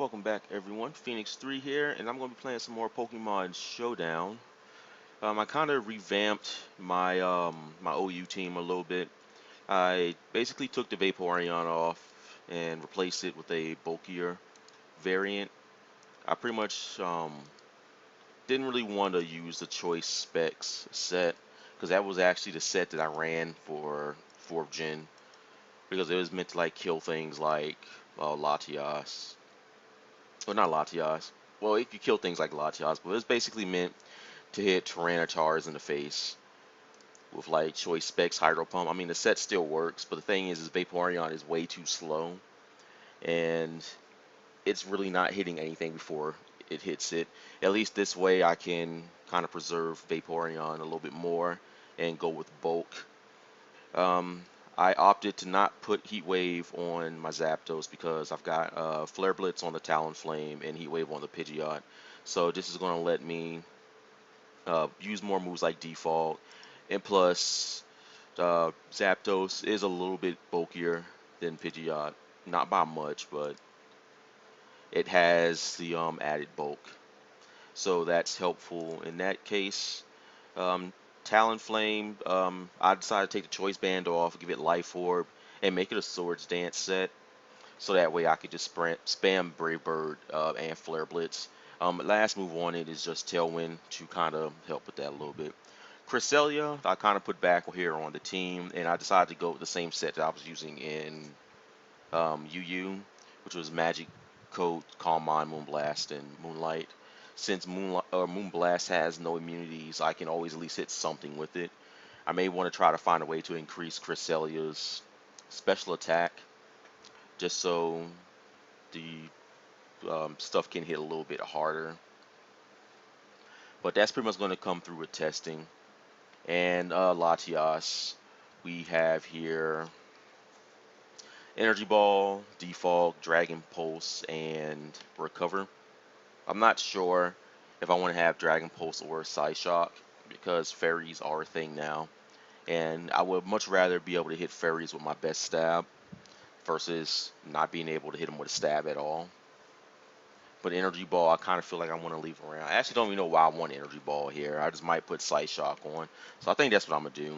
Welcome back everyone, Phoenix 3 here, and I'm going to be playing some more Pokemon Showdown. I kind of revamped my OU team a little bit. I basically took the Vaporeon off and replaced it with a bulkier variant. I pretty much didn't really want to use the Choice Specs set, because that was actually the set that I ran for 4th Gen, because it was meant to like kill things like Latias. Well, not Latias. Well, it could kill things like Latias, but it's basically meant to hit Tyranitars in the face with like Choice Specs Hydro Pump. I mean, the set still works, but the thing is Vaporeon is way too slow, and it's really not hitting anything before it hits it. At least this way, I can kind of preserve Vaporeon a little bit more and go with bulk. Um, I opted to not put Heat Wave on my Zapdos because I've got Flare Blitz on the Talonflame and Heat Wave on the Pidgeot. So this is going to let me use more moves like Default. And plus, Zapdos is a little bit bulkier than Pidgeot. Not by much, but it has the added bulk. So that's helpful in that case. Um, Talonflame, I decided to take the Choice Band off, give it Life Orb, and make it a Swords Dance set. So that way I could just spam Brave Bird and Flare Blitz. Last move on it is just Tailwind to kind of help with that a little bit. Cresselia, I kind of put back here on the team, and I decided to go with the same set that I was using in UU, which was Magic Coat, Calm Mind, Moonblast, and Moonlight. Since Moonblast has no immunities, I can always at least hit something with it. I may want to try to find a way to increase Cresselia's special attack, just so the stuff can hit a little bit harder. But that's pretty much going to come through with testing. And Latias, we have here Energy Ball, Default, Dragon Pulse, and Recover. I'm not sure if I want to have Dragon Pulse or Psyshock because fairies are a thing now. And I would much rather be able to hit fairies with my best stab versus not being able to hit them with a stab at all. But Energy Ball, I kind of feel like I want to leave around. I actually don't even know why I want Energy Ball here. I just might put Sight Shock on. So I think that's what I'm going to do.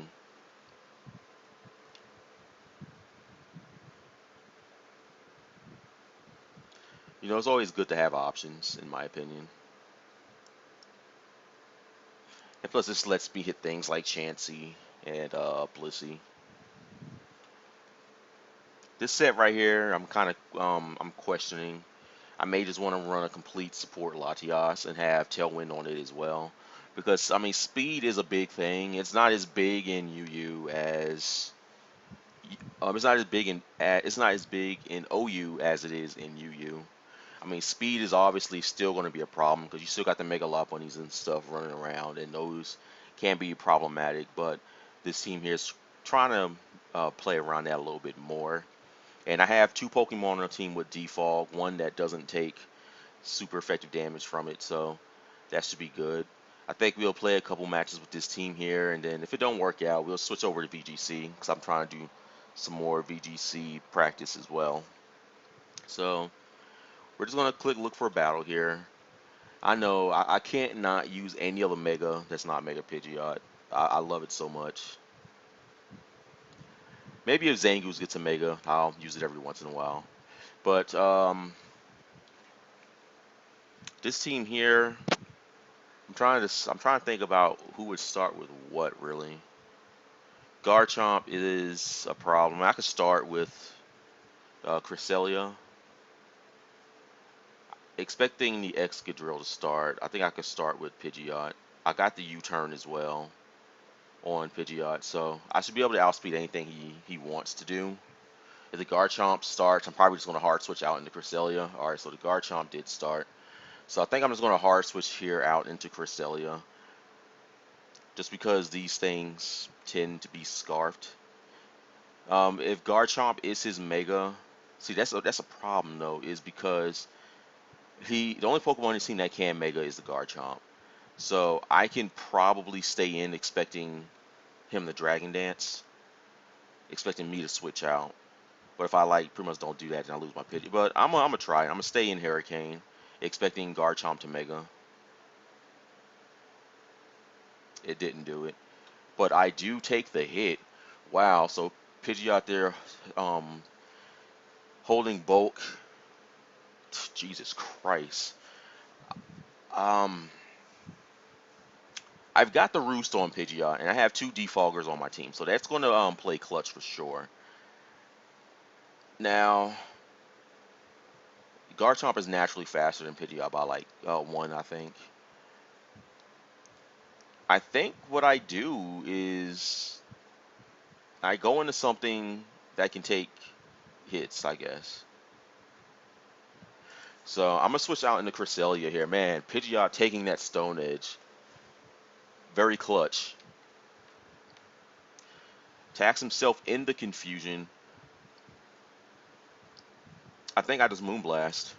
You know, it's always good to have options, in my opinion. And plus, this lets me hit things like Chansey and Blissey. This set right here, I'm questioning. I may just want to run a complete support Latias and have Tailwind on it as well. Because, I mean, speed is a big thing. It's not as big in UU as it's not as big in OU as it is in UU. I mean, speed is obviously still going to be a problem because you still got the Mega Lopunnies and stuff running around, and those can be problematic. But this team here is trying to play around that a little bit more. And I have two Pokemon on the team with Default, one that doesn't take super effective damage from it, so that should be good. I think we'll play a couple matches with this team here, and then if it don't work out, we'll switch over to VGC because I'm trying to do some more VGC practice as well. So we're just gonna click look for a battle here. I know I can't not use any other Mega that's not Mega Pidgeot. I love it so much. Maybe if Zangoose gets a Mega, I'll use it every once in a while. But this team here, I'm trying to think about who would start with what really. Garchomp is a problem. I could start with Cresselia. Expecting the Excadrill to start, I think I could start with Pidgeot. I got the U-turn as well on Pidgeot, so I should be able to outspeed anything he wants to do. If the Garchomp starts, I'm probably just going to hard switch out into Cresselia. Alright, so the Garchomp did start. So I think I'm just going to hard switch here out into Cresselia, just because these things tend to be scarfed. If Garchomp is his Mega, see that's a problem though, is because the only Pokemon in his team that can Mega is the Garchomp. So I can probably stay in expecting him to Dragon Dance, expecting me to switch out. But if I like pretty much don't do that, then I lose my Pidgeot. But I'm gonna try it. I'm gonna stay in Hurricane, expecting Garchomp to Mega. It didn't do it, but I do take the hit. Wow. So Pidgey out there, um, holding bulk. Jesus Christ. Um, I've got the Roost on Pidgeot, and I have two Defoggers on my team, so that's going to play clutch for sure. Now, Garchomp is naturally faster than Pidgeot by like one, I think. I think what I do is I go into something that can take hits, I guess. So I'm gonna switch out into Cresselia here. Man, Pidgeot taking that Stone Edge. Very clutch. Tax himself in the confusion. I think I just Moonblast.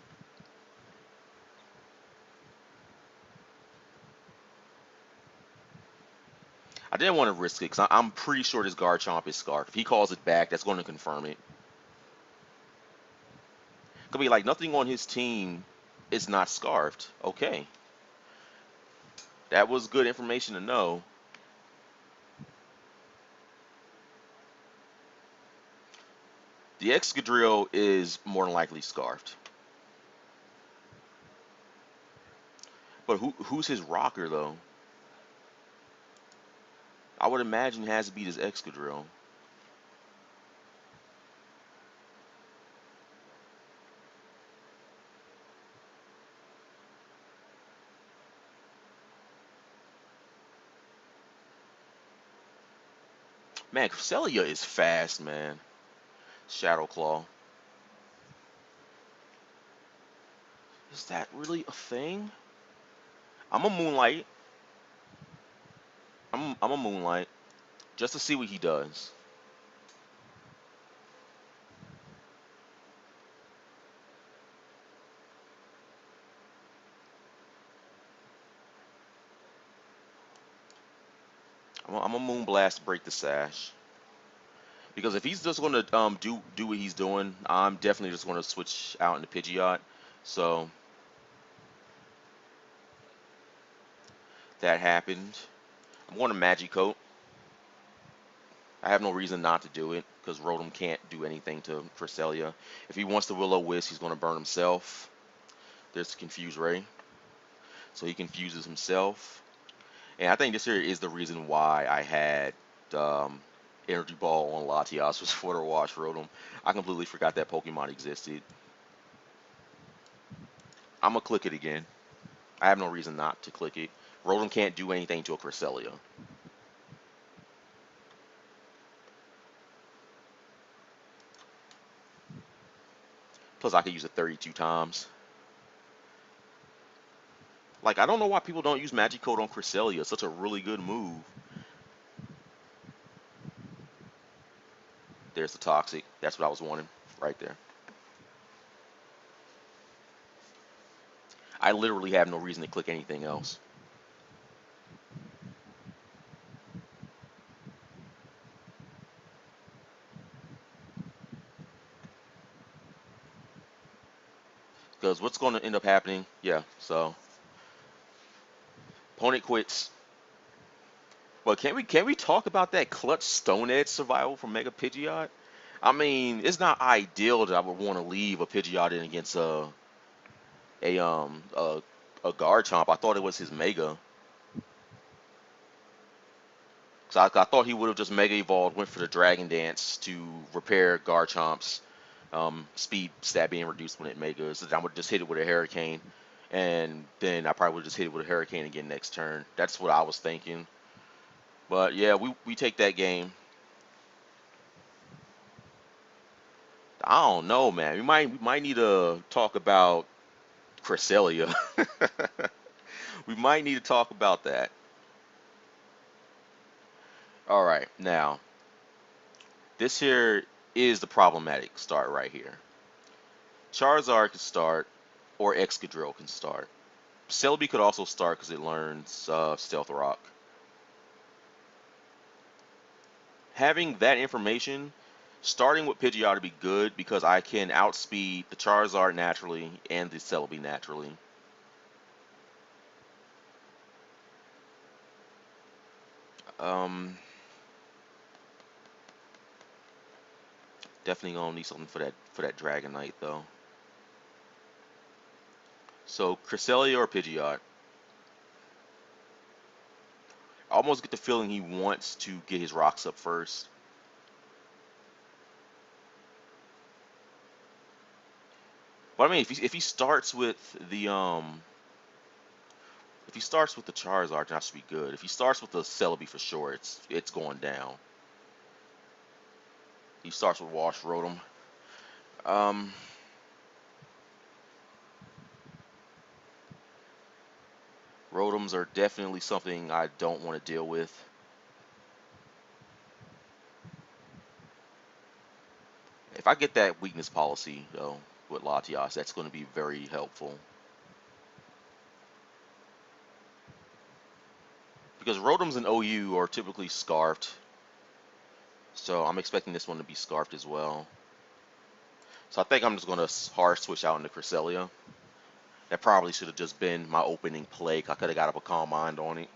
I didn't want to risk it because I'm pretty sure this Garchomp is scarfed. If he calls it back, that's going to confirm it. Could be like nothing on his team is not scarfed. Okay. That was good information to know. The Excadrill is more than likely scarfed. But who's his rocker though? I would imagine it has to be this Excadrill. Man, Cresselia is fast, man. Shadow Claw. Is that really a thing? I'm a Moonlight. I'm a Moonlight. Just to see what he does. I'm a Moonblast to break the sash. Because if he's just going to do what he's doing, I'm definitely just going to switch out into Pidgeot. So that happened. I'm going to Magicoat. I have no reason not to do it because Rotom can't do anything to Cresselia. If he wants to Will-O-Wisp, he's going to burn himself. There's the Confuse Ray. So he confuses himself. And I think this here is the reason why I had Energy Ball on Latias was for the Wash Rotom. I completely forgot that Pokemon existed. I'm going to click it again. I have no reason not to click it. Rotom can't do anything to a Cresselia. Plus, I could use it 32 times. Like, I don't know why people don't use Magic on Cresselia. It's such a really good move. There's the Toxic. That's what I was wanting right there. I literally have no reason to click anything else. Because what's going to end up happening? Yeah, so opponent quits. But can we talk about that clutch Stone Edge survival from Mega Pidgeot? I mean, it's not ideal that I would want to leave a Pidgeot in against a um a, a Garchomp. I thought it was his Mega. So I thought he would have just Mega Evolved, went for the Dragon Dance to repair Garchomp's speed stat being reduced when it Megas. So I would just hit it with a Hurricane, and then I probably would just hit it with a Hurricane again next turn. That's what I was thinking. But yeah, we take that game. I don't know, man. We might need to talk about Cresselia. We might need to talk about that. All right, now this here is the problematic start right here. Charizard can start, or Excadrill can start. Celebi could also start because it learns Stealth Rock. Having that information Starting with Pidgeot to be good because I can outspeed the Charizard naturally and the Celebi naturally. Um, Definitely gonna need something for that Dragonite though. So Cresselia or Pidgeot? I almost get the feeling he wants to get his rocks up first. But I mean, if he starts with the if he starts with the Charizard, that should be good. If he starts with the Celebi for sure, it's going down. He starts with Wash Rotom. Um, Rotoms are definitely something I don't want to deal with. If I get that weakness policy though with Latias, that's going to be very helpful because Rotoms and OU are typically scarfed, so I'm expecting this one to be scarfed as well. So I think I'm just going to hard switch out into Cresselia. That probably should have just been my opening play. I could have got up a Calm Mind on it.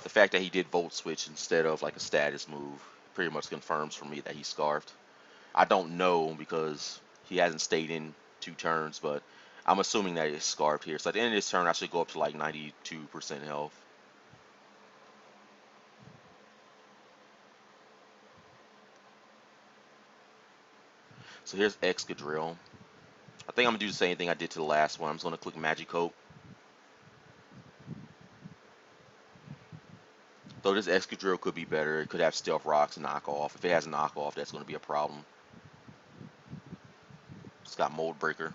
The fact that he did Volt Switch instead of like a status move pretty much confirms for me that he's scarfed. I don't know because he hasn't stayed in 2 turns, but I'm assuming that it's scarfed here. So at the end of this turn, I should go up to like 92% health. So here's Excadrill. I think I'm going to do the same thing I did to the last one. I'm just going to click Magicoat. Though this Excadrill could be better. It could have Stealth Rocks and Knockoff. If it has Knockoff, that's going to be a problem. It's got Mold Breaker.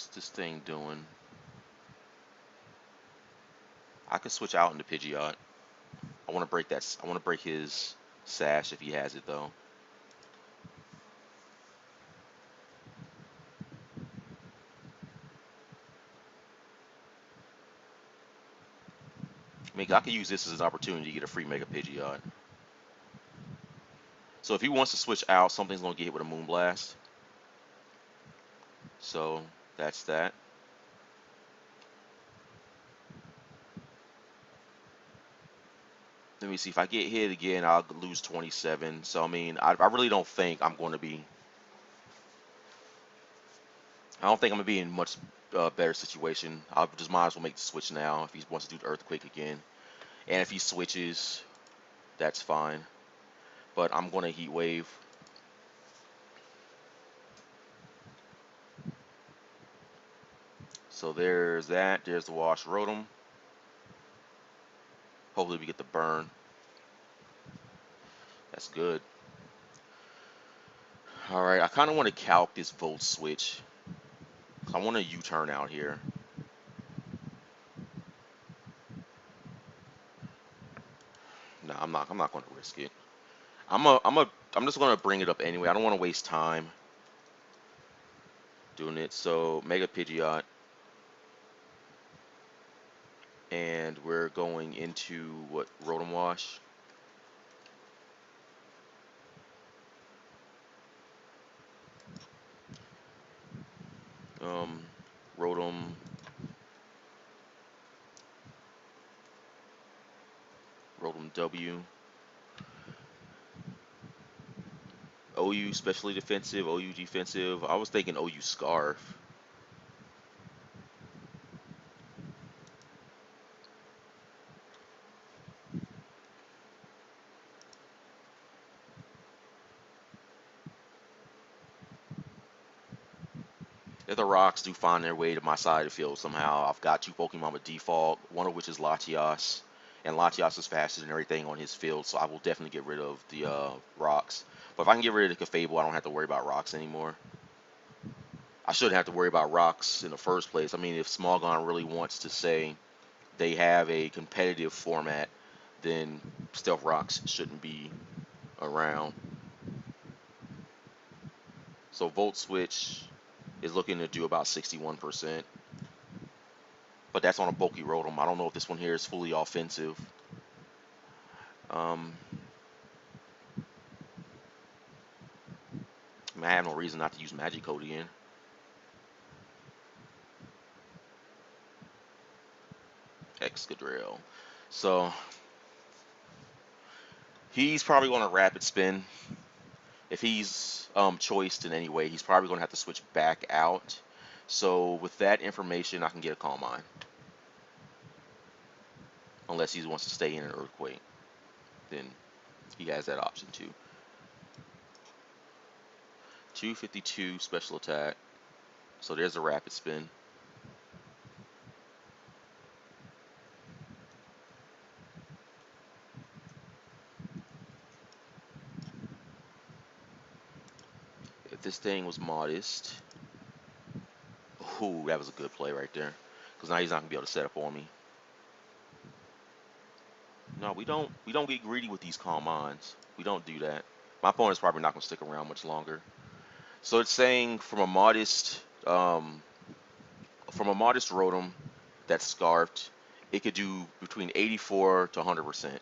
What's this thing doing? I could switch out into Pidgeot. I want to break that. I want to break his Sash if he has it though. I mean, I could use this as an opportunity to get a free Mega Pidgeot. So if he wants to switch out, something's gonna get hit with a Moonblast. So that's that. Let me see. If I get hit again, I'll lose 27. So I mean, I really don't think I'm going to be. I don't think I'm gonna be in much better situation. I just might as well make the switch now if he wants to do the Earthquake again. And if he switches, that's fine. But I'm gonna Heat Wave. So there's that. There's the Wash Rotom. Hopefully we get the burn. That's good. All right, I kind of want to calc this Volt Switch. I want a U-turn out here. No, I'm not. I'm not going to risk it. I'm just going to bring it up anyway. I don't want to waste time doing it. So Mega Pidgeot, and we're going into what, Rotom Wash. Um, Rotom, Rotom W. OU specially defensive, OU defensive. I was thinking OU Scarf. If the rocks do find their way to my side of the field somehow, I've got 2 Pokemon with default, one of which is Latias. and Latias is faster than everything on his field, so I will definitely get rid of the rocks. But if I can get rid of the Cafable, I don't have to worry about rocks anymore. I shouldn't have to worry about rocks in the first place. I mean, if Smogon really wants to say they have a competitive format, then Stealth Rocks shouldn't be around. So Volt Switch is looking to do about 61%, but that's on a bulky Rotom. I don't know if this one here is fully offensive. Um, I have no reason not to use Magic again. Excadrill. So he's probably going to rapid spin. If he's choiced in any way, he's probably going to have to switch back out. So with that information, I can get a Calm Mind. Unless he wants to stay in an Earthquake, then he has that option too. 252 special attack. So there's a rapid spin. If this thing was modest, ooh, that was a good play right there. Because now he's not gonna be able to set up on me. No, we don't get greedy with these Calm Minds. We don't do that. My opponent's probably not gonna stick around much longer. So it's saying from a modest Rotom that's scarfed, it could do between 84 to 100%.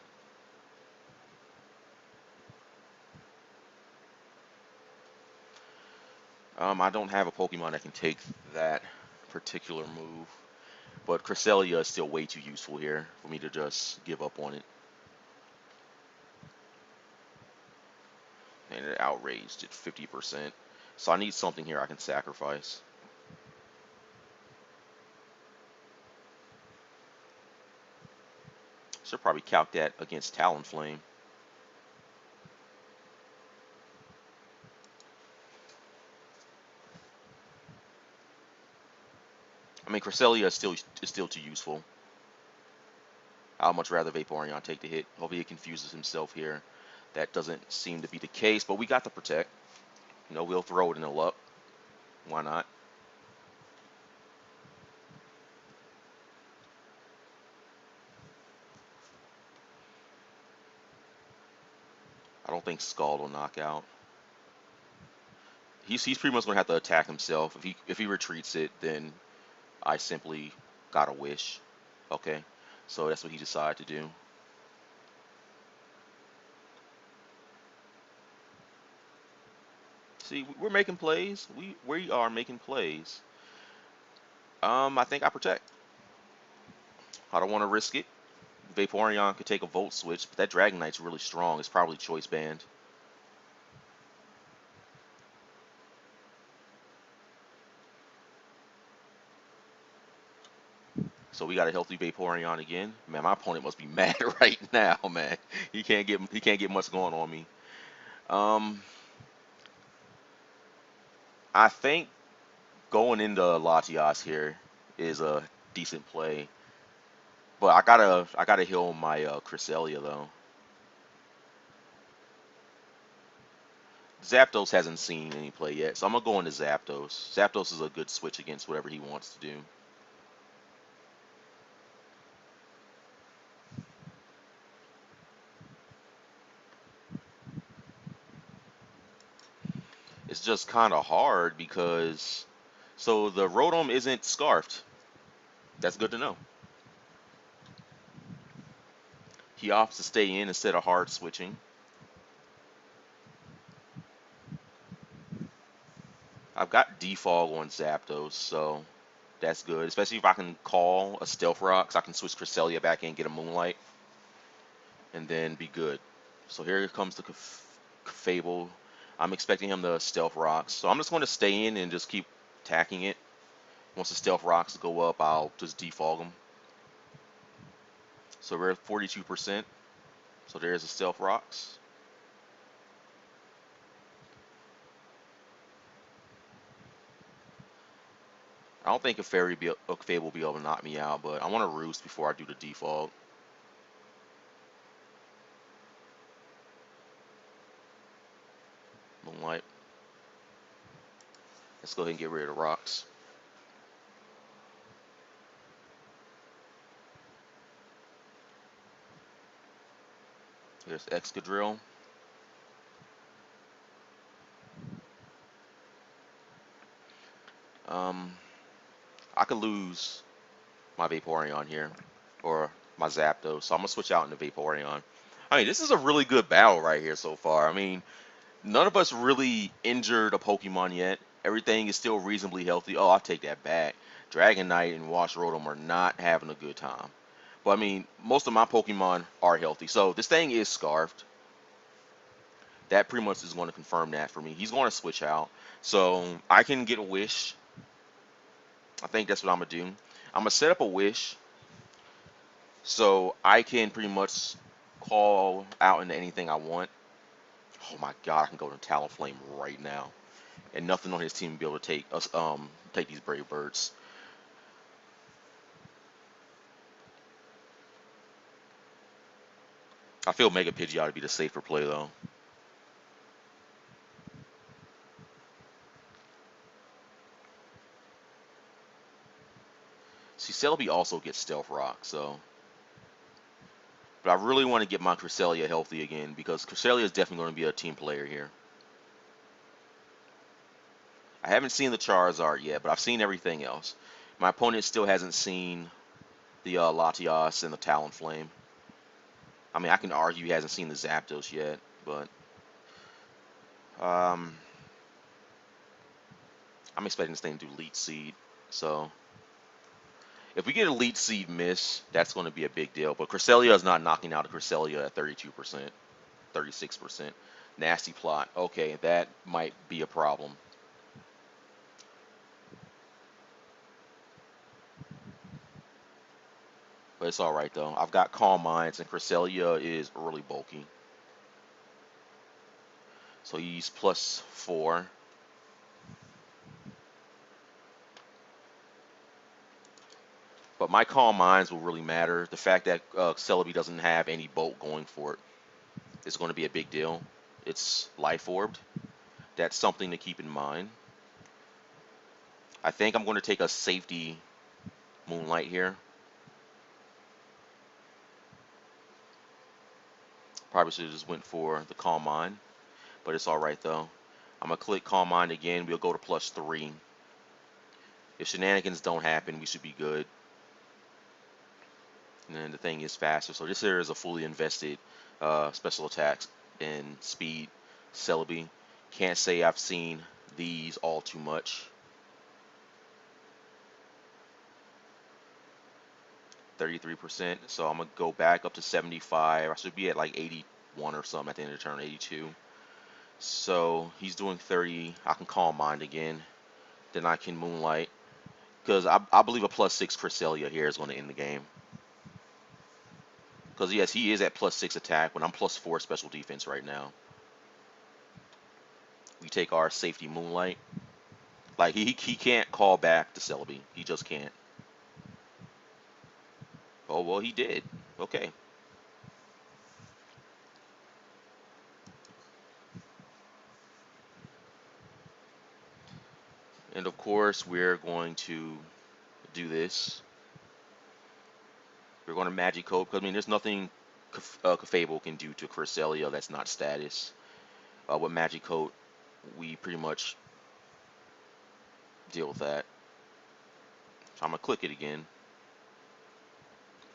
I don't have a Pokemon that can take that particular move, but Cresselia is still way too useful here for me to just give up on it. And it outraised at 50%. So I need something here I can sacrifice. Should probably calc that against Talonflame. I mean, Cresselia is still too useful. I'd much rather Vaporeon take the hit. Hopefully he confuses himself here. That doesn't seem to be the case, but we got the Protect. We'll throw it in the luck. Why not? I don't think Scald will knock out. He's pretty much gonna have to attack himself. If he retreats it, then I simply got a wish. Okay, so that's what he decided to do. See, we're making plays. We are making plays. I think I protect. I don't want to risk it. Vaporeon could take a Volt Switch, but that Dragonite's really strong. It's probably Choice Band. So we got a healthy Vaporeon again. Man, my opponent must be mad right now, man. He can't get much going on me. Um, I think going into Latias here is a decent play, but I gotta heal my Cresselia though. Zapdos hasn't seen any play yet, so I'm gonna go into Zapdos. Zapdos is a good switch against whatever he wants to do. It's just kind of hard because so the Rotom isn't scarfed. That's good to know. He opts to stay in instead of hard switching. I've got Defog on Zapdos, so that's good. Especially if I can call a Stealth Rock, so I can switch Cresselia back in, get a Moonlight, and then be good. So here comes the Fable. I'm expecting him to Stealth Rocks, so I'm just going to stay in and just keep attacking it. Once the Stealth Rocks go up, I'll just defog them. So we're at 42%. So there's the Stealth Rocks. I don't think a Fable will be able to knock me out, but I want to Roost before I do the defog. Let's go ahead and get rid of the rocks. Here's Excadrill. Um, I could lose my Vaporeon here, or my Zapdos, so I'm gonna switch out into Vaporeon. I mean, this is a really good battle right here so far. I mean, none of us really injured a Pokemon yet. Everything is still reasonably healthy. Oh, I'll take that back. Dragonite and Wash Rotom are not having a good time. But I mean, most of my Pokemon are healthy. So this thing is Scarfed. That pretty much is going to confirm that for me. He's going to switch out. So I can get a wish. I think that's what I'm going to do. I'm going to set up a wish so I can pretty much call out into anything I want. Oh my god, I can go to Talonflame right now. And nothing on his team will be able to take us take these Brave Birds. I feel Mega Pidgeot to be the safer play though. See, Celebi also gets Stealth Rock, so. But I really want to get my Cresselia healthy again because Cresselia is definitely going to be a team player here. I haven't seen the Charizard yet, but I've seen everything else. My opponent still hasn't seen the Latias and the Talonflame. I mean, I can argue he hasn't seen the Zapdos yet, but um, I'm expecting this thing to do Leech Seed. So if we get a Leech Seed miss, that's going to be a big deal. But Cresselia is not knocking out a Cresselia at 32%, 36%. Nasty plot. Okay, that might be a problem. But it's alright though. I've got Calm Minds, and Cresselia is really bulky. So he's +4. But my Calm Minds will really matter. The fact that Celebi doesn't have any Bolt going for it is going to be a big deal. It's Life Orbed. That's something to keep in mind. I think I'm going to take a safety Moonlight here. Probably should have just went for the Calm Mind. But it's alright though. I'm going to click Calm Mind again. We'll go to +3. If shenanigans don't happen, we should be good. And then the thing is faster. So this here is a fully invested special attacks and speed Celebi. Can't say I've seen these all too much. 33%. So I'm gonna go back up to 75. I should be at like 81 or something at the end of the turn, 82. So he's doing 30. I can Calm Mind again. Then I can Moonlight. Because I believe a +6 Cresselia here is going to end the game. Because yes, he is at +6 attack, but I'm +4 special defense right now. We take our safety Moonlight. Like he can't call back the Celebi. He just can't. Oh well, he did. Okay. And of course, we're going to do this. We're going to Magic Coat because I mean, there's nothing Clefable can do to Cresselia that's not status. With Magic Coat, we pretty much deal with that. So I'm gonna click it again.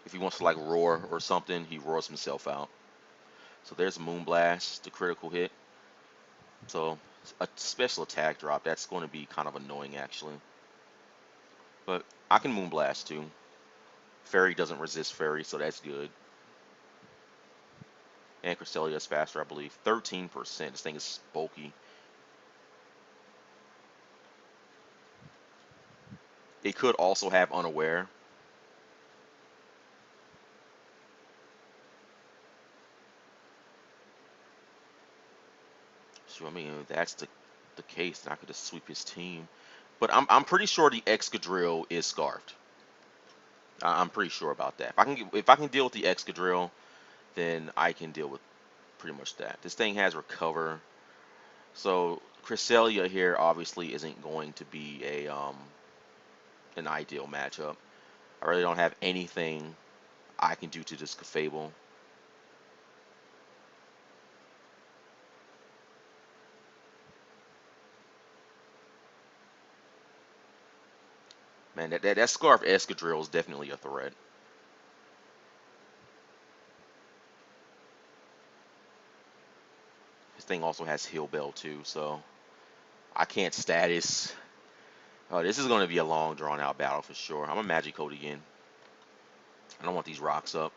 If he wants to like roar or something, he roars himself out. So there's a Moonblast, the critical hit. So a special attack drop, that's going to be kind of annoying actually. But I can Moonblast too. Fairy doesn't resist Fairy, so that's good. And Cresselia is faster, I believe. 13%. This thing is bulky. It could also have Unaware. So I mean, if that's the case, then I could just sweep his team. But I'm pretty sure the Excadrill is Scarfed. I'm pretty sure about that. If I can deal with the Excadrill, then I can deal with pretty much that. This thing has Recover, so Cresselia here obviously isn't going to be an ideal matchup. I really don't have anything I can do to this Clefable. Man, that Scarf Escadrille is definitely a threat. This thing also has Heal Bell too, so I can't status. Oh, this is going to be a long, drawn-out battle for sure. I'm a Magic-Code again. I don't want these rocks up.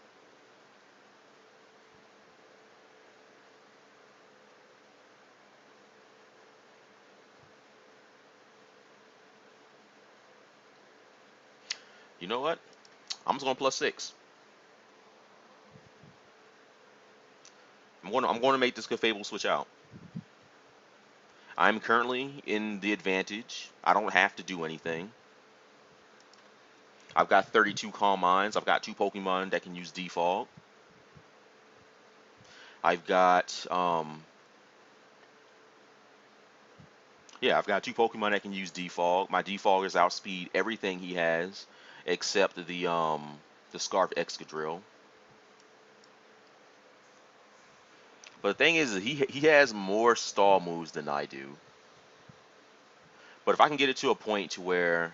You know what? I'm just going +6. I'm going to make this Clefable switch out. I'm currently in the advantage. I don't have to do anything. I've got 32 Calm Minds. I've got 2 Pokemon that can use Defog. I've got yeah, I've got 2 Pokemon that can use Defog. My Defog is outspeed everything he has except the Scarf Excadrill. But the thing is, he has more stall moves than I do. But if I can get it to a point to where,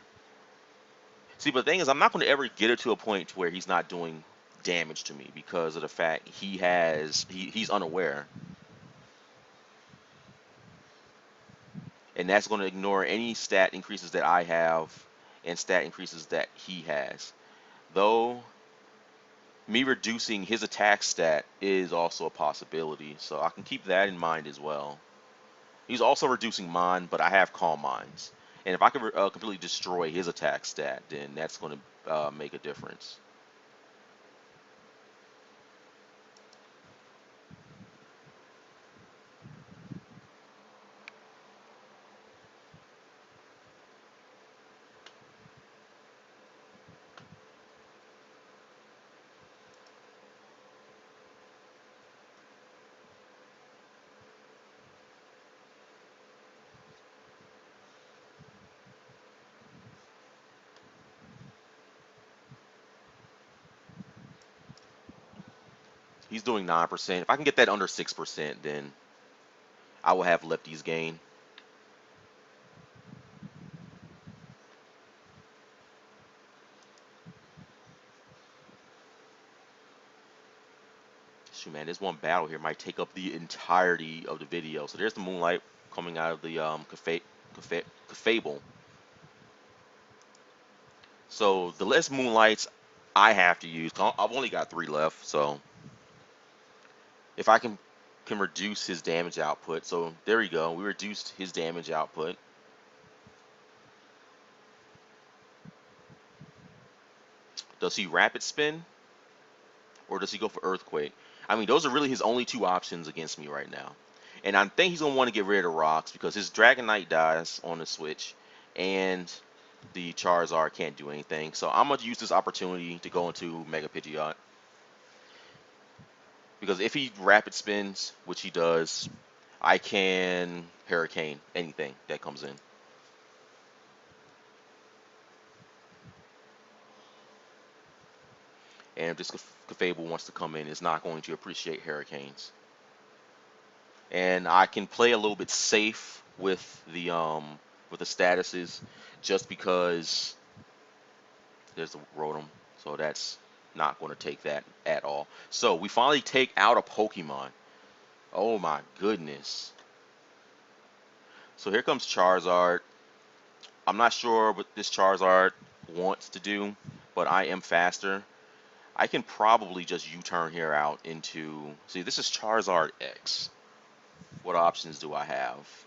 see, but the thing is, I'm not going to ever get it to a point to where he's not doing damage to me because of the fact he's unaware, and that's going to ignore any stat increases that I have and stat increases that he has. Though me reducing his attack stat is also a possibility, so I can keep that in mind as well. He's also reducing mine, but I have Calm Minds. And if I can completely destroy his attack stat, then that's going to make a difference. He's doing 9%. If I can get that under 6%, then I will have Lefty's gain. Shoot, man, this one battle here might take up the entirety of the video. So there's the Moonlight coming out of the Clefable. So the less Moonlights I have to use, I've only got 3 left, so if I can reduce his damage output. So there we go. We reduced his damage output. Does he Rapid Spin or does he go for Earthquake? I mean, those are really his only 2 options against me right now. And I think he's going to want to get rid of the rocks because his Dragonite dies on the switch and the Charizard can't do anything. So I'm going to use this opportunity to go into Mega Pidgeot. Because if he Rapid Spins, which he does, I can Hurricane anything that comes in. And if this Clefable wants to come in, it's not going to appreciate Hurricanes. And I can play a little bit safe with the statuses, just because there's the Rotom, so that's not going to take that at all. So we finally take out a Pokemon. Oh my goodness! So here comes Charizard. I'm not sure what this Charizard wants to do, but I am faster. I can probably just U-turn here out into... See, this is Charizard X. What options do I have?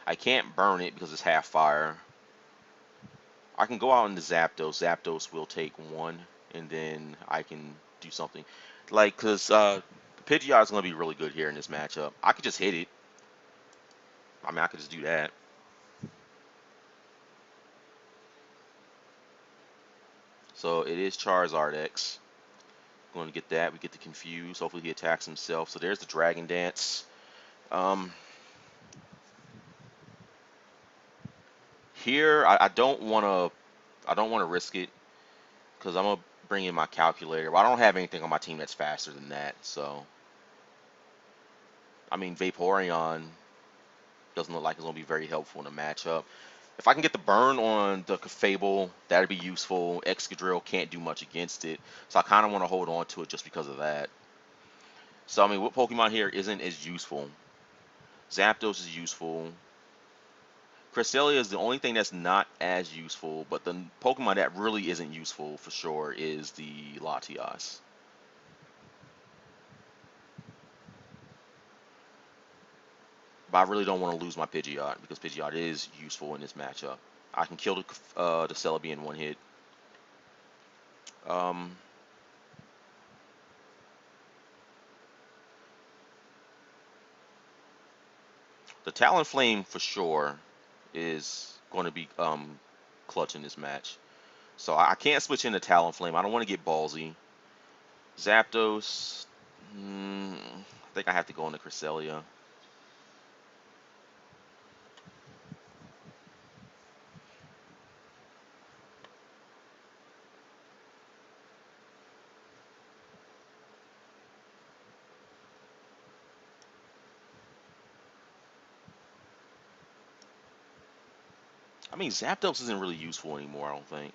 I can't burn it because it's half fire. I can go out into Zapdos. Zapdos will take 1, and then I can do something. Like, because Pidgeot is going to be really good here in this matchup. I could just hit it. I mean, I could just do that. So it is Charizard X. Going to get that. We get the Confuse. Hopefully he attacks himself. So there's the Dragon Dance. Here, I don't want to risk it because I'm gonna bring in my calculator. But I don't have anything on my team that's faster than that. So, I mean, Vaporeon doesn't look like it's gonna be very helpful in a matchup. If I can get the burn on the Clefable, that'd be useful. Excadrill can't do much against it, so I kind of want to hold on to it just because of that. So, I mean, what Pokemon here isn't as useful? Zapdos is useful. Cresselia is the only thing that's not as useful, but the Pokemon that really isn't useful for sure is the Latias. But I really don't want to lose my Pidgeot because Pidgeot is useful in this matchup. I can kill the Celebi in one hit. Um, the Talonflame for sure is going to be clutch in this match. So I can't switch into Talonflame. I don't want to get ballsy. Zapdos, I think I have to go into Cresselia. I mean, Zapdos isn't really useful anymore, I don't think.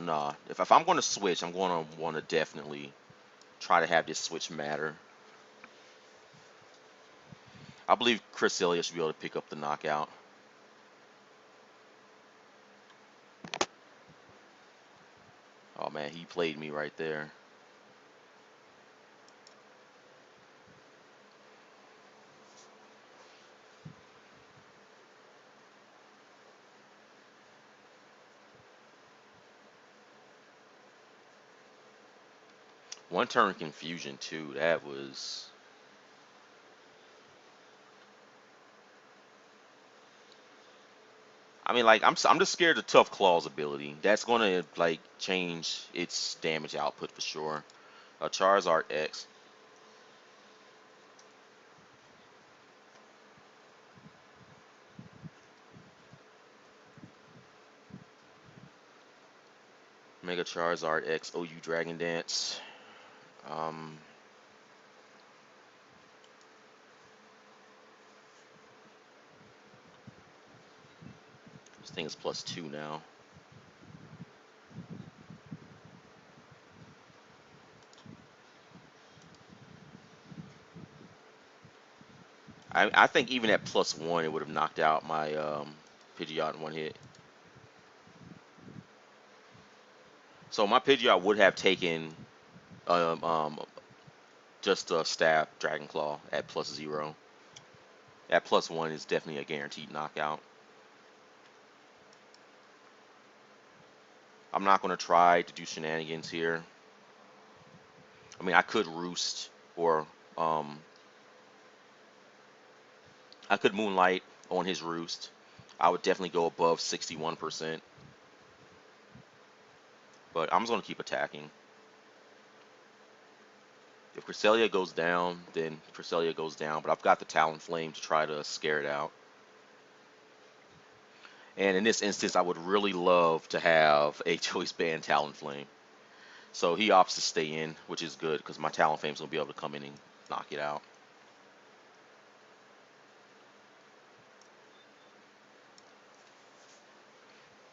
Nah. If I'm going to switch, I'm going to want to definitely try to have this switch matter. I believe Cresselia should be able to pick up the knockout. Oh man, he played me right there. One turn confusion too. That was. I mean, like I'm just scared of Tough Claw's ability. That's gonna like change its damage output for sure. Charizard X. Mega Charizard X OU Dragon Dance. Um, this thing is +2 now. I think even at +1, it would have knocked out my Pidgeot in one hit. So my Pidgeot would have taken um, um, just a stab Dragon Claw at +0. At +1 is definitely a guaranteed knockout. I'm not going to try to do shenanigans here. I mean, I could Roost or um, I could Moonlight on his Roost. I would definitely go above 61%, but I'm just going to keep attacking. If Cresselia goes down, then Cresselia goes down, but I've got the Talonflame to try to scare it out. And in this instance, I would really love to have a Choice Band Talonflame. So he opts to stay in, which is good because my Talonflame's going to be able to come in and knock it out.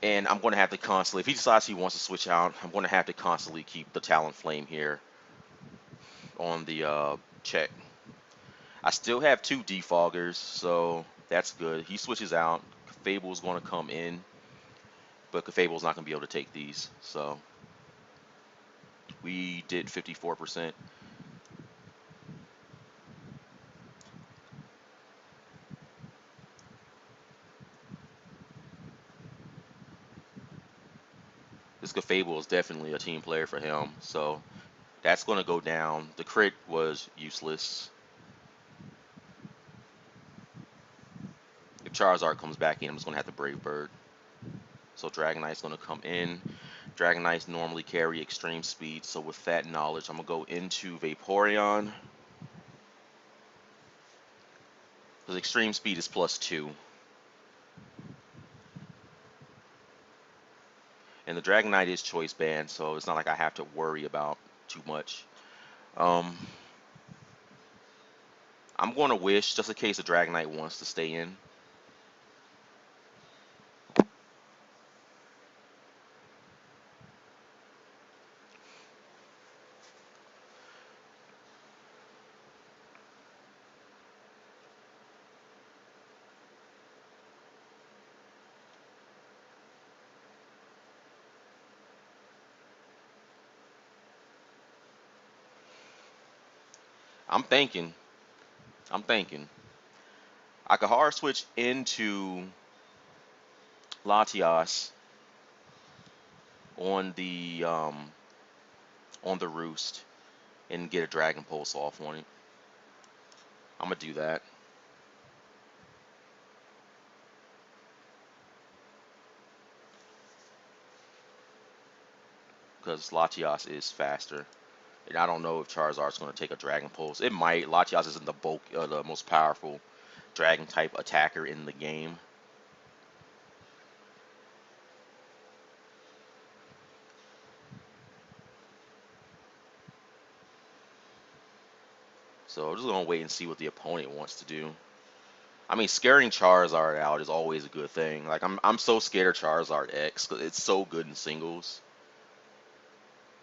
And I'm going to have to constantly, if he decides he wants to switch out, I'm going to have to constantly keep the Talonflame here on the check. I still have two defoggers, so that's good. He switches out. Fable's going to come in, but Fable's not going to be able to take these. So we did 54%. This Fable is definitely a team player for him, so that's going to go down. The crit was useless. If Charizard comes back in, I'm just going to have to Brave Bird. So Dragonite's going to come in. Dragonites normally carry extreme speed, so with that knowledge, I'm going to go into Vaporeon. Because extreme speed is +2. And the Dragonite is choice band, so it's not like I have to worry about too much. Um, I'm going to wish, just in case the Dragonite wants to stay in. I'm thinking, I'm thinking, I could hard switch into Latias on the roost and get a Dragon Pulse off on it. I'm gonna do that because Latias is faster. And I don't know if Charizard's going to take a Dragon Pulse. It might. Latias isn't the most powerful Dragon type attacker in the game. So I'm just going to wait and see what the opponent wants to do. I mean, scaring Charizard out is always a good thing. Like I'm so scared of Charizard X because it's so good in singles.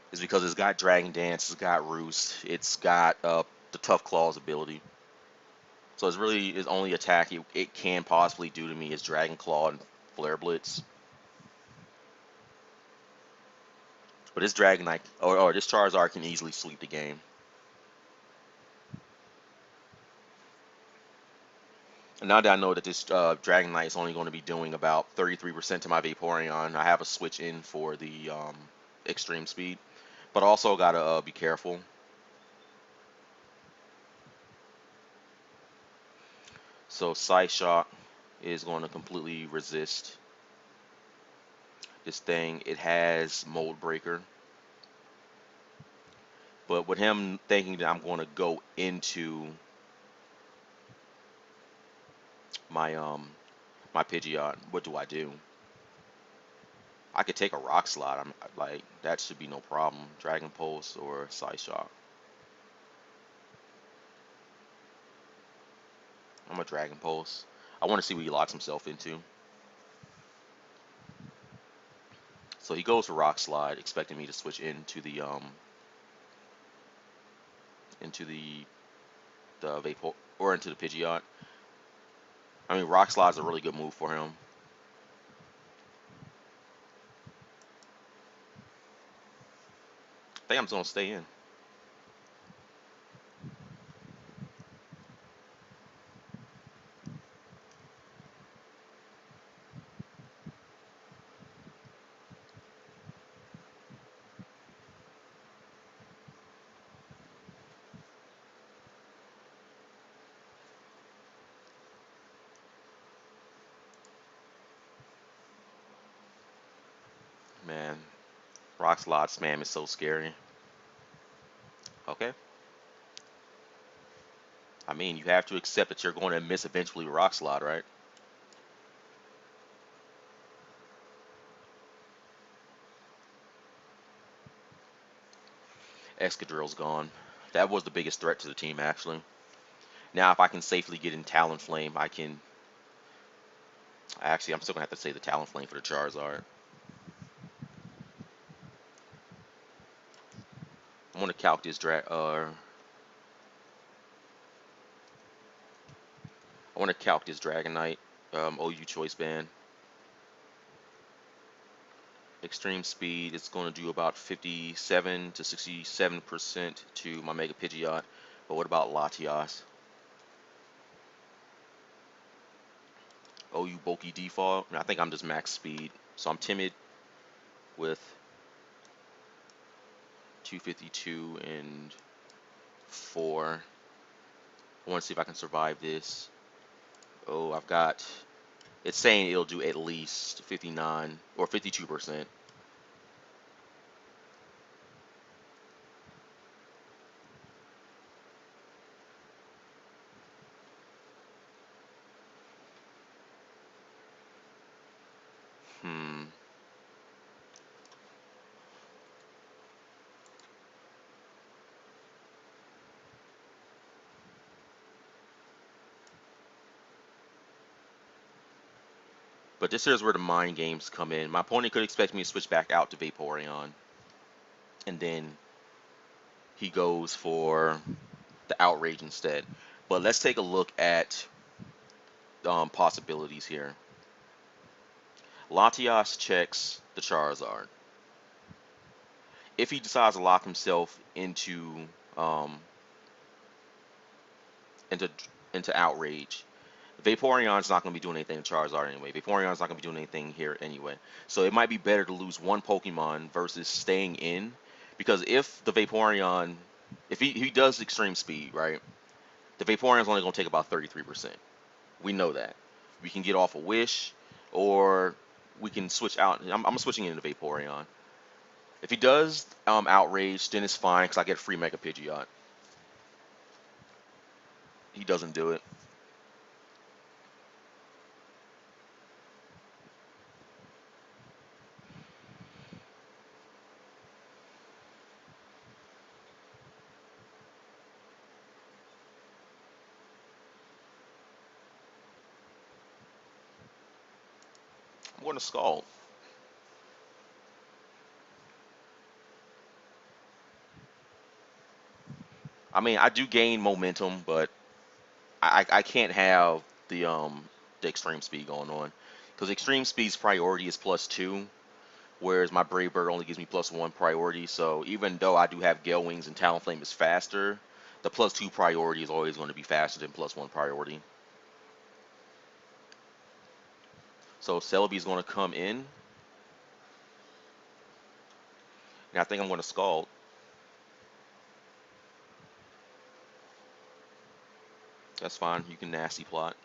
It's because it's got Dragon Dance, it's got Roost, it's got the Tough Claws ability. So it's really its only attack it can possibly do to me is Dragon Claw and Flare Blitz. But this Dragonite or this Charizard can easily sweep the game. And now that I know that this Dragonite is only going to be doing about 33% to my Vaporeon, I have a switch in for the extreme speed. But also gotta be careful. So Psyshock is going to completely resist this thing. It has Mold Breaker. But with him thinking that I'm going to go into my Pidgeot, what do I do? I could take a Rock Slide. I'm like that should be no problem. Dragon Pulse or Psyshock. I'm a Dragon Pulse. I want to see what he locks himself into. So he goes for Rock Slide, expecting me to switch into the Vapor or into the Pidgeot. I mean, Rock Slide's a really good move for him. I think I'm just gonna stay in. Man, Rock Slide spam is so scary. Okay. I mean, you have to accept that you're going to miss eventually with Rock Slide, right? Excadrill's gone. That was the biggest threat to the team, actually. Now, if I can safely get in Talonflame, I can. Actually, I'm still gonna have to say the Talonflame for the Charizard. I'm gonna calc this I want to calc this Dragonite, OU Choice Band. Extreme Speed, it's going to do about 57 to 67% to my Mega Pidgeot. But what about Latias? OU Bulky Default. I think I'm just max speed. So I'm timid with 252 and 4. I want to see if I can survive this. Oh, I've got. It's saying it'll do at least 59 or 52%. But this here's where the mind games come in. My opponent could expect me to switch back out to Vaporeon, and then he goes for the Outrage instead. But let's take a look at possibilities here. Latias checks the Charizard. If he decides to lock himself um, into into Outrage, Vaporeon's not going to be doing anything to Charizard anyway. Vaporeon's not going to be doing anything here anyway. So it might be better to lose one Pokemon versus staying in. Because if the Vaporeon, if he does Extreme Speed, right, the Vaporeon's only going to take about 33%. We know that. We can get off a Wish, or we can switch out. I'm switching into Vaporeon. If he does Outrage, then it's fine because I get a free Mega Pidgeot. He doesn't do it. I'm going to Scald. I mean, I do gain momentum, but I can't have the extreme speed going on because extreme speed's priority is +2, whereas my Brave Bird only gives me +1 priority. So even though I do have Gale Wings and Talonflame is faster, the +2 priority is always going to be faster than +1 priority. So Celebi is going to come in, and I think I'm going to Scald. That's fine. You can nasty plot.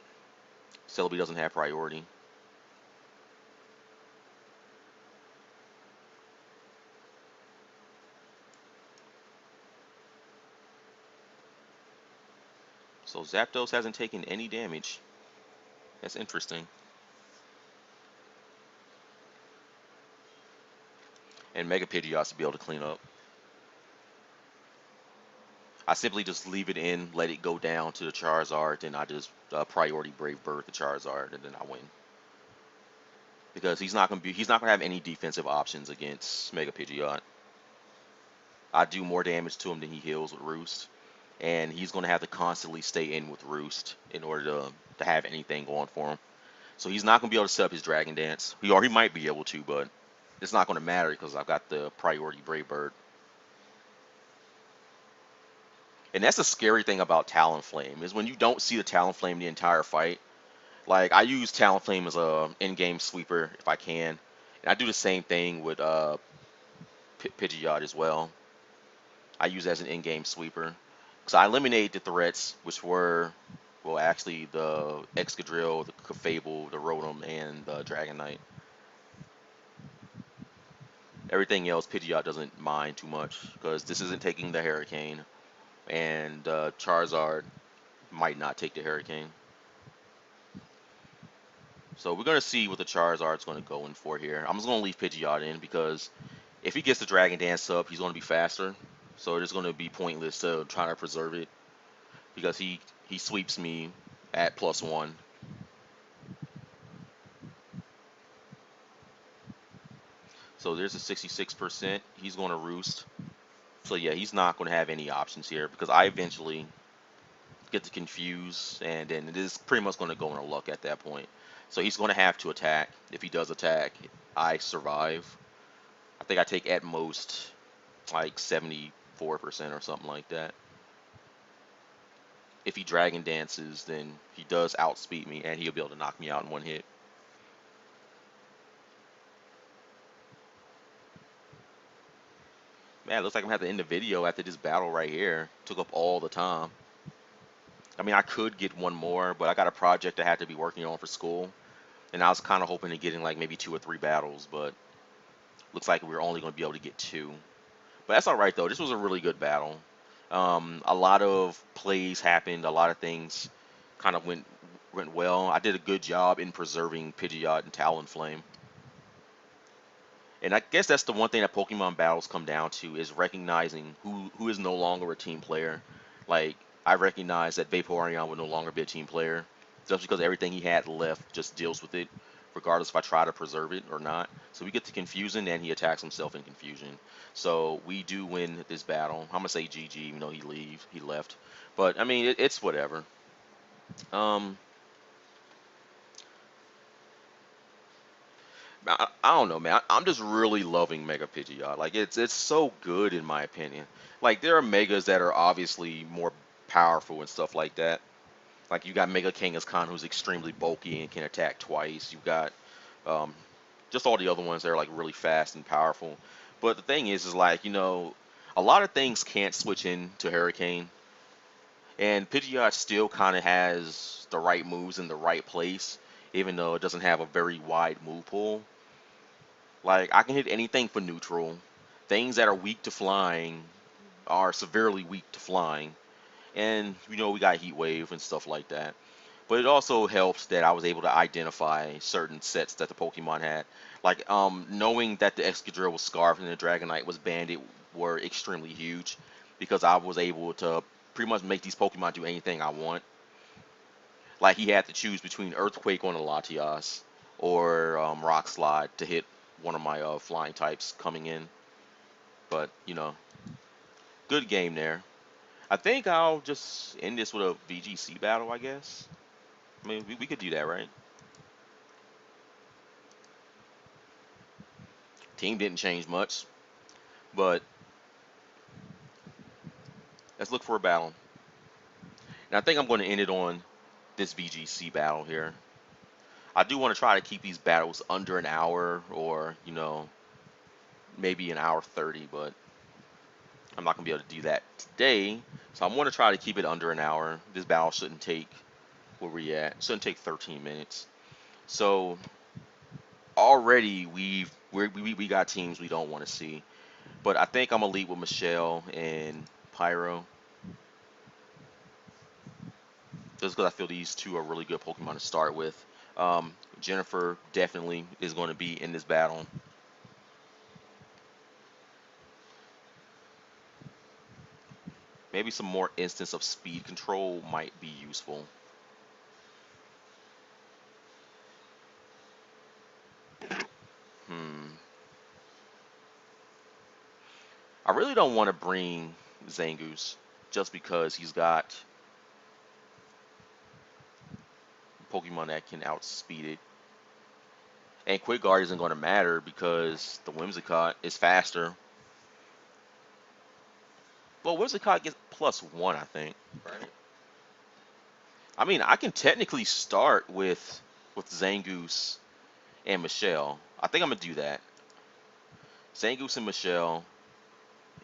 Celebi doesn't have priority. So Zapdos hasn't taken any damage. That's interesting. And Mega Pidgeot's to be able to clean up. I simply just leave it in, let it go down to the Charizard, and I just priority Brave Bird the Charizard, and then I win. Because he's not gonna have any defensive options against Mega Pidgeot. I do more damage to him than he heals with Roost, and he's gonna have to constantly stay in with Roost in order to have anything going for him. So he's not gonna be able to set up his Dragon Dance. He might be able to, but it's not gonna matter because I've got the priority Brave Bird. And that's the scary thing about Talonflame is when you don't see the Talonflame the entire fight. Like I use Talonflame as a in-game sweeper if I can, and I do the same thing with Pidgeot as well. I use it as an in-game sweeper because I eliminate the threats, which were, well, actually the Excadrill, the Clefable, the Rotom, and the Dragonite. Everything else, Pidgeot doesn't mind too much because this isn't taking the Hurricane, and Charizard might not take the Hurricane. So we're going to see what the Charizard's going to go in for here. I'm just going to leave Pidgeot in because if he gets the Dragon Dance up, he's going to be faster. So it's going to be pointless to try to preserve it because he sweeps me at +1. So there's a 66%. He's going to Roost. So yeah, he's not going to have any options here because I eventually get to confuse, and then it is pretty much going to go in a luck at that point. So he's going to have to attack. If he does attack, I survive. I think I take at most like 74% or something like that. If he Dragon Dances, then he does outspeed me, and he'll be able to knock me out in one hit. Man, it looks like I'm going to have to end the video after this battle right here. Took up all the time. I mean, I could get one more, but I got a project I had to be working on for school. And I was kind of hoping to get in like maybe 2 or 3 battles, but looks like we're only going to be able to get 2. But that's all right, though. This was a really good battle. A lot of plays happened. A lot of things kind of went well. I did a good job in preserving Pidgeot and Talonflame. And I guess that's the one thing that Pokemon battles come down to is recognizing who is no longer a team player. Like, I recognize that Vaporeon would no longer be a team player just because everything he had left just deals with it. regardless if I try to preserve it or not. So we get to confusion, and he attacks himself in confusion. So we do win this battle. I'm gonna say GG, even though he left. But I mean, it's whatever. Um, I don't know, man. I'm just really loving Mega Pidgeot. Like it's so good in my opinion. Like there are megas that are obviously more powerful and stuff like that. Like you got Mega Kangaskhan who's extremely bulky and can attack twice. You got um, just all the other ones that are like really fast and powerful. But the thing is like a lot of things can't switch into Hurricane, and Pidgeot still kind of has the right moves in the right place, even though it doesn't have a very wide move pool. Like I can hit anything for neutral. Things that are weak to flying are severely weak to flying, and we got Heat Wave and stuff like that. But it also helps that I was able to identify certain sets that the Pokemon had. Like knowing that the Excadrill was Scarf and the Dragonite was Bandit were extremely huge because I was able to pretty much make these Pokemon do anything I want. Like he had to choose between Earthquake on a Latias or Rock Slide to hit one of my flying types coming in. But good game there. I think I'll just end this with a VGC battle, I guess. I mean, we could do that, right? Team didn't change much, but let's look for a battle. And I think I'm going to end it on this VGC battle here. I do want to try to keep these battles under an hour or, maybe an hour 30, but I'm not going to be able to do that today. So I'm going to try to keep it under an hour. This battle shouldn't take, where we at? It shouldn't take 13 minutes. So already we got teams we don't want to see. But I think I'm going to lead with Michelle and Pyro. Just because I feel these two are really good Pokemon to start with. Jennifer definitely is going to be in this battle. Maybe some more instance of speed control might be useful. Hmm. I really don't want to bring Zangoose just because he's got Pokemon that can outspeed it. And Quick Guard isn't going to matter because the Whimsicott is faster. Well, Whimsicott gets +1, I think. Right. I mean, I can technically start with Zangoose and Michelle. I think I'm gonna do that. Zangoose and Michelle,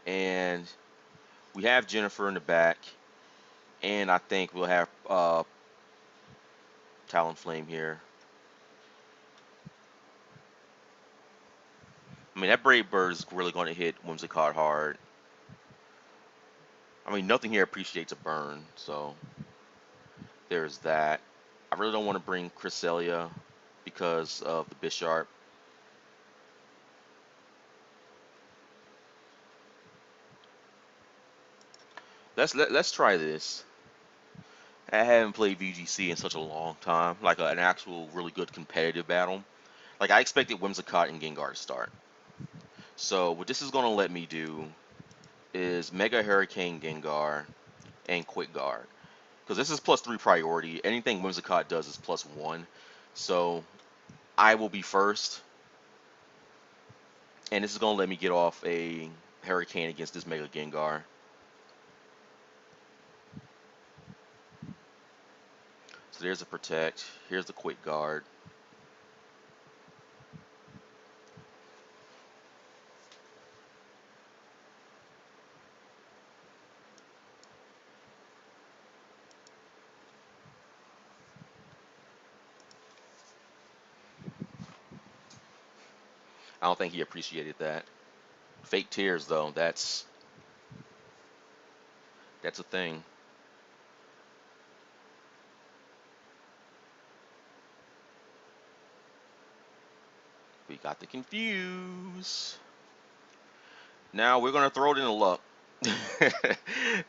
and we have Jennifer in the back, and I think we'll have Talonflame here. I mean, that Brave Bird is really going to hit Whimsicott hard. I mean, nothing here appreciates a burn, so there's that. I really don't want to bring Cresselia because of the Bisharp. Let's try this. I haven't played VGC in such a long time, like an actual really good competitive battle. Like I expected Whimsicott and Gengar to start. So what this is going to let me do is Mega Hurricane Gengar and Quick Guard. Because this is +3 priority. Anything Whimsicott does is +1. So I will be first. And this is going to let me get off a Hurricane against this Mega Gengar. So there's a Protect. Here's the Quick Guard. I don't think he appreciated that. Fake tears, though, that's a thing. We got the confuse. Now we're gonna throw it in the luck.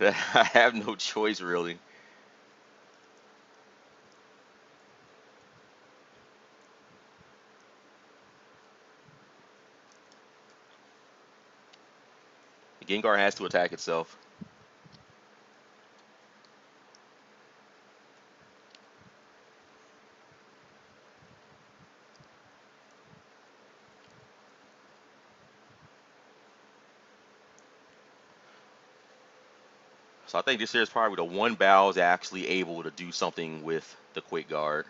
I have no choice really. Gengar has to attack itself. So I think this here is probably the one Bow's actually able to do something with the Quick Guard.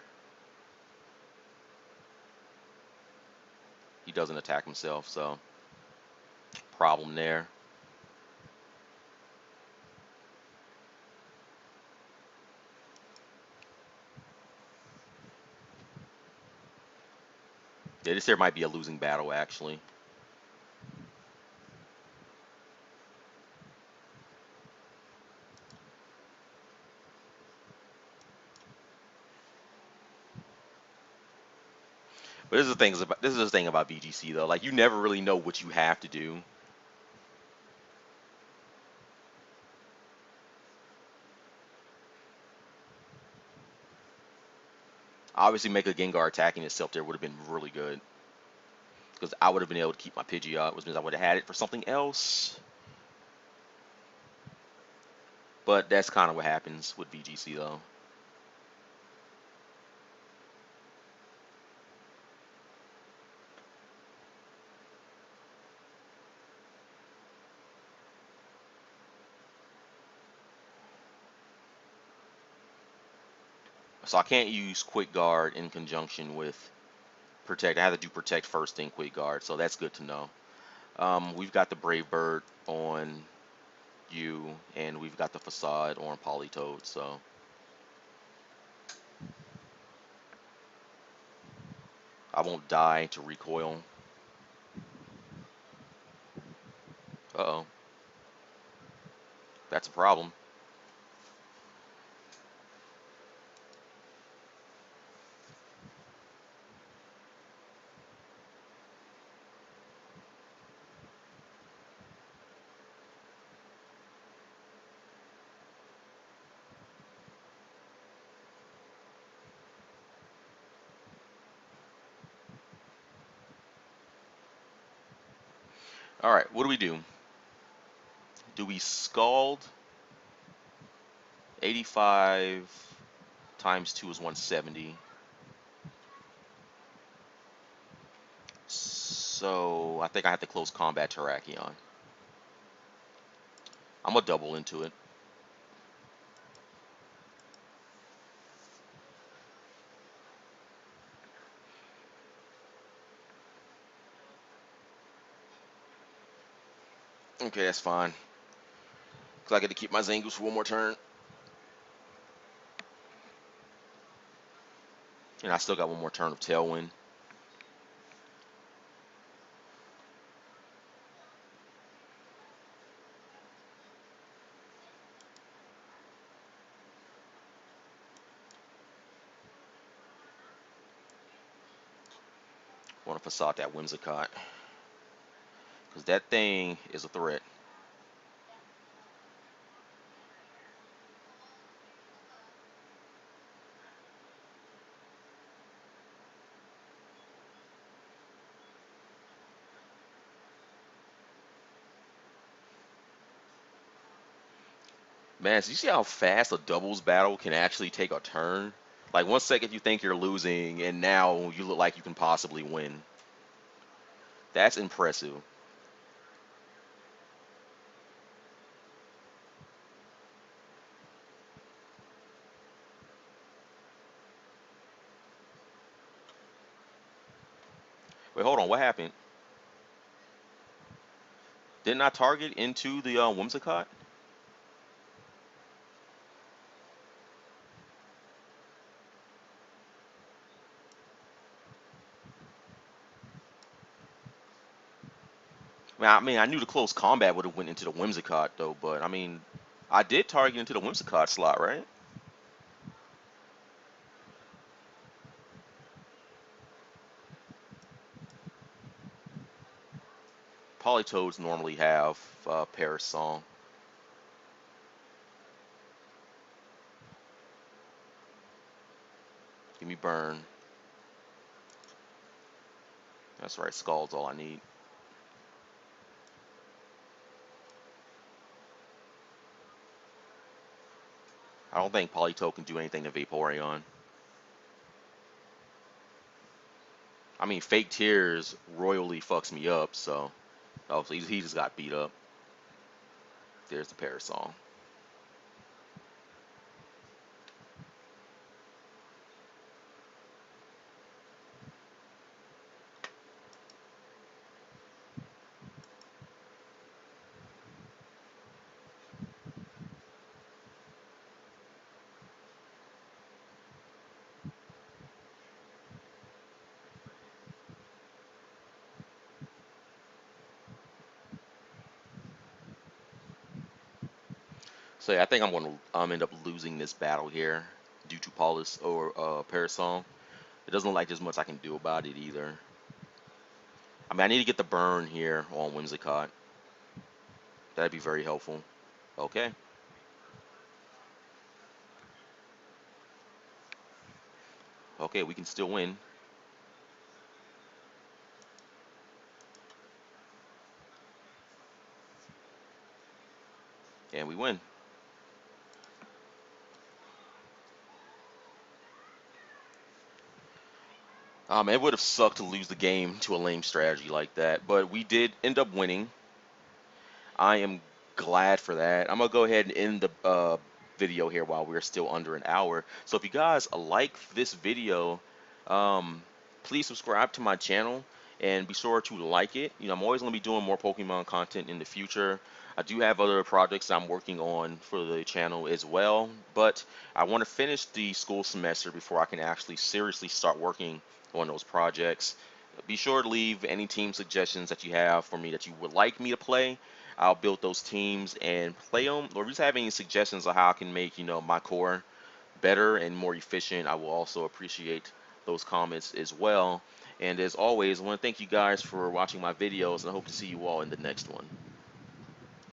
He doesn't attack himself, so problem there. Yeah, this here might be a losing battle, actually. But this is the thing about VGC though. Like you never really know what you have to do. Obviously, Mega Gengar attacking itself there would have been really good because I would have been able to keep my Pidgeot, which means I would have had it for something else. But that's kind of what happens with VGC though. So I can't use Quick Guard in conjunction with Protect. I have to do Protect first, then Quick Guard. So that's good to know. We've got the Brave Bird on you, and we've got the Facade on Politoed. So I won't die to recoil. Uh-oh. That's a problem. All right, what do we do? Do we Scald? 85 times 2 is 170. So I think I have to close combat Terrakion. I'm going to double into it. Okay, that's fine. Because I get to keep my Zangoose for one more turn. And I still got one more turn of Tailwind. Want to Facade that Whimsicott. Because that thing is a threat. Man, so you see how fast a doubles battle can actually take a turn? Like 1 second you think you're losing, and now you look like you can possibly win. That's impressive. Wait, hold on. What happened? Didn't I target into the Whimsicott? I knew the close combat would have went into the Whimsicott though, but I mean, I did target into the Whimsicott slot, right? Polytoads normally have Paris Song. Give me burn. That's right, Scald's all I need. I don't think Polito can do anything to Vaporeon. I mean, Fake Tears royally fucks me up, so oh, so he just got beat up. There's the Parasol. So yeah, I think I'm going to end up losing this battle here due to Paulus or Parasol. It doesn't look like there's much I can do about it either. I mean, I need to get the burn here on Whimsicott. That'd be very helpful. Okay. Okay, we can still win. And we win. It would have sucked to lose the game to a lame strategy like that, but we did end up winning. I am glad for that. I'm gonna go ahead and end the video here while we're still under an hour. So if you guys like this video, um, please subscribe to my channel and be sure to like it. You know, I'm always gonna be doing more Pokemon content in the future. I do have other projects I'm working on for the channel as well, but I want to finish the school semester before I can actually seriously start working on those projects. Be sure to leave any team suggestions that you have for me that you would like me to play. I'll build those teams and play them. Or if you just have any suggestions on how I can make, my core better and more efficient, I will also appreciate those comments as well. And as always, I want to thank you guys for watching my videos, and I hope to see you all in the next one.